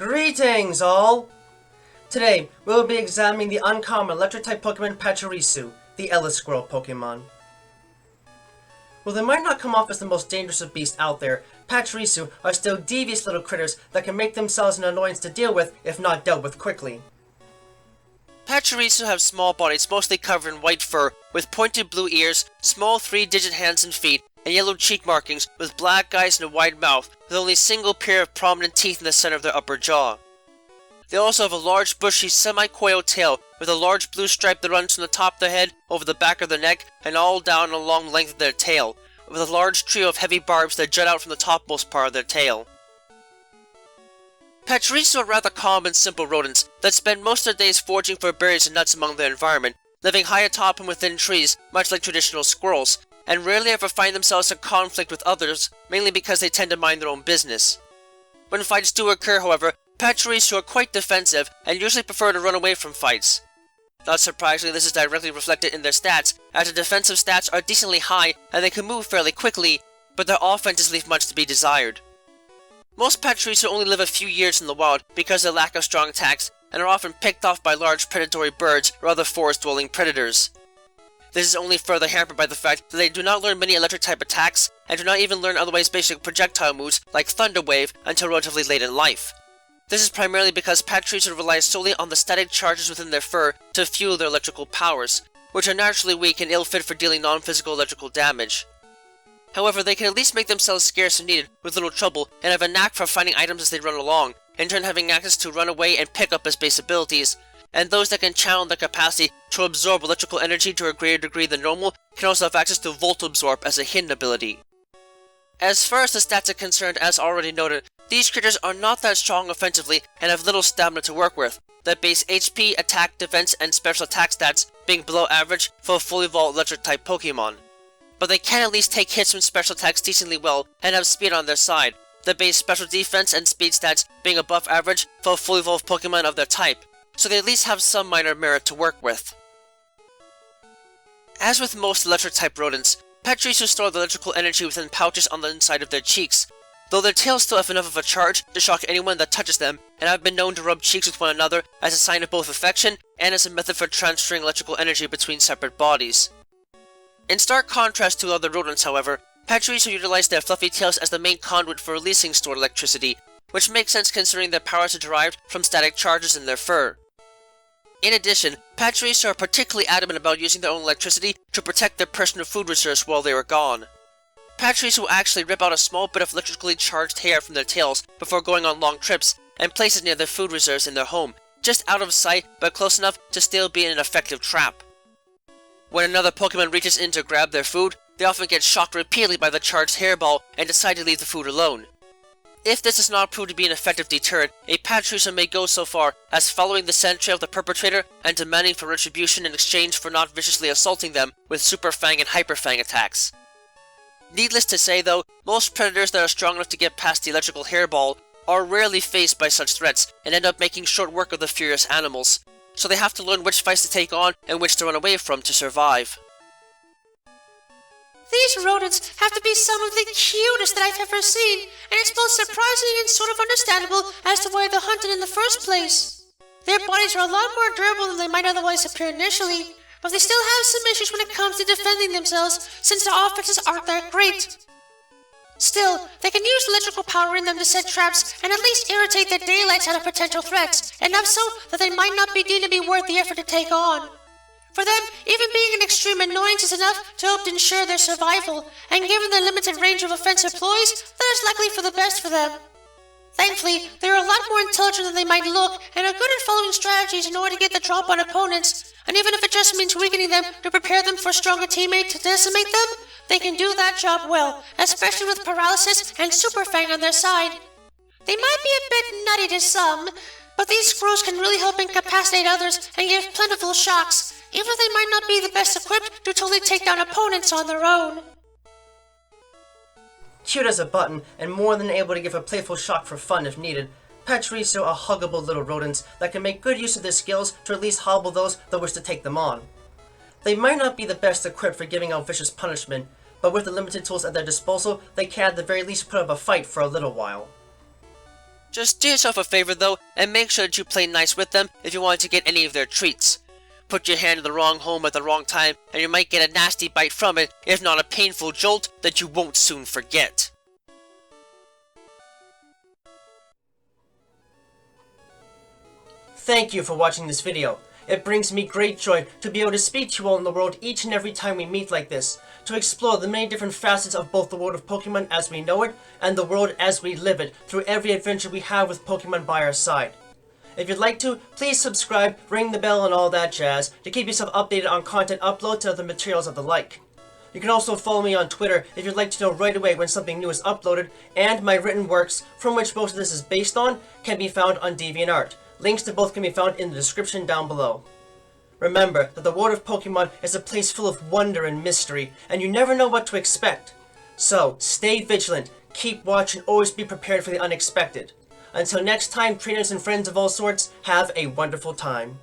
Greetings, all! Today, we will be examining the uncommon electric-type Pokemon Pachirisu, the EleSquirrel Pokémon. While they might not come off as the most dangerous of beasts out there, Pachirisu are still devious little critters that can make themselves an annoyance to deal with if not dealt with quickly. Pachirisu have small bodies mostly covered in white fur, with pointed blue ears, small 3-digit hands and feet, and yellow cheek markings, with black eyes and a wide mouth, with only a single pair of prominent teeth in the center of their upper jaw. They also have a large bushy semi-coiled tail, with a large blue stripe that runs from the top of their head, over the back of their neck, and all down along the length of their tail, with a large trio of heavy barbs that jut out from the topmost part of their tail. Pachirisu are rather calm and simple rodents that spend most of their days foraging for berries and nuts among their environment, living high atop and within trees, much like traditional squirrels, and rarely ever find themselves in conflict with others, mainly because they tend to mind their own business. When fights do occur, however, Pachirisu are quite defensive and usually prefer to run away from fights. Not surprisingly, this is directly reflected in their stats, as their defensive stats are decently high and they can move fairly quickly, but their offenses leave much to be desired. Most Pachirisu only live a few years in the wild because of their lack of strong attacks, and are often picked off by large predatory birds or other forest-dwelling predators. This is only further hampered by the fact that they do not learn many electric-type attacks, and do not even learn otherwise basic projectile moves like Thunder Wave until relatively late in life. This is primarily because Pachirisu rely solely on the static charges within their fur to fuel their electrical powers, which are naturally weak and ill-fit for dealing non-physical electrical damage. However, they can at least make themselves scarce if needed with little trouble, and have a knack for finding items as they run along, in turn having access to run away and pick up as base abilities, and those that can channel their capacity to absorb electrical energy to a greater degree than normal can also have access to Volt Absorb as a hidden ability. As far as the stats are concerned, as already noted, these critters are not that strong offensively and have little stamina to work with, their base HP, attack, defense, and special attack stats being below average for a fully evolved electric-type Pokemon. But they can at least take hits from special attacks decently well and have speed on their side, their base special defense and speed stats being above average for a fully evolved Pokemon of their type, so they at least have some minor merit to work with. As with most electric-type rodents, Pachirisu store the electrical energy within pouches on the inside of their cheeks, though their tails still have enough of a charge to shock anyone that touches them, and have been known to rub cheeks with one another as a sign of both affection and as a method for transferring electrical energy between separate bodies. In stark contrast to other rodents, however, Pachirisu utilize their fluffy tails as the main conduit for releasing stored electricity, which makes sense considering their powers are derived from static charges in their fur. In addition, Pachirisu are particularly adamant about using their own electricity to protect their personal food reserves while they are gone. Pachirisu will actually rip out a small bit of electrically charged hair from their tails before going on long trips, and place it near their food reserves in their home, just out of sight but close enough to still be an effective trap. When another Pokemon reaches in to grab their food, they often get shocked repeatedly by the charged hairball and decide to leave the food alone. If this does not prove to be an effective deterrent, a Pachirisu may go so far as following the scent trail of the perpetrator and demanding for retribution in exchange for not viciously assaulting them with Super Fang and Hyper Fang attacks. Needless to say though, most predators that are strong enough to get past the electrical hairball are rarely faced by such threats and end up making short work of the furious animals, so they have to learn which fights to take on and which to run away from to survive. These rodents have to be some of the cutest that I've ever seen, and it's both surprising and sort of understandable as to why they're hunted in the first place. Their bodies are a lot more durable than they might otherwise appear initially, but they still have some issues when it comes to defending themselves, since their offenses aren't that great. Still, they can use electrical power in them to set traps and at least irritate the daylights out of potential threats, enough so that they might not be deemed to be worth the effort to take on. For them, even being an extreme annoyance is enough to help ensure their survival, and given the limited range of offensive ploys, that is likely for the best for them. Thankfully, they are a lot more intelligent than they might look, and are good at following strategies in order to get the drop on opponents, and even if it just means weakening them to prepare them for a stronger teammate to decimate them, they can do that job well, especially with Paralysis and Super Fang on their side. They might be a bit nutty to some, but these squirrels can really help incapacitate others and give plentiful shocks, even if they might not be the best equipped to totally take down opponents on their own. Cute as a button, and more than able to give a playful shock for fun if needed, Pachirisu are huggable little rodents that can make good use of their skills to at least hobble those that wish to take them on. They might not be the best equipped for giving out vicious punishment, but with the limited tools at their disposal, they can at the very least put up a fight for a little while. Just do yourself a favor though, and make sure that you play nice with them if you want to get any of their treats. Put your hand in the wrong home at the wrong time, and you might get a nasty bite from it, if not a painful jolt that you won't soon forget. Thank you for watching this video. It brings me great joy to be able to speak to you all in the world each and every time we meet like this, to explore the many different facets of both the world of Pokemon as we know it, and the world as we live it, through every adventure we have with Pokemon by our side. If you'd like to, please subscribe, ring the bell and all that jazz, to keep yourself updated on content uploads and other materials of the like. You can also follow me on Twitter if you'd like to know right away when something new is uploaded, and my written works, from which most of this is based on, can be found on DeviantArt. Links to both can be found in the description down below. Remember that the world of Pokemon is a place full of wonder and mystery, and you never know what to expect. So, stay vigilant, keep watch, and always be prepared for the unexpected. Until next time, trainers and friends of all sorts, have a wonderful time.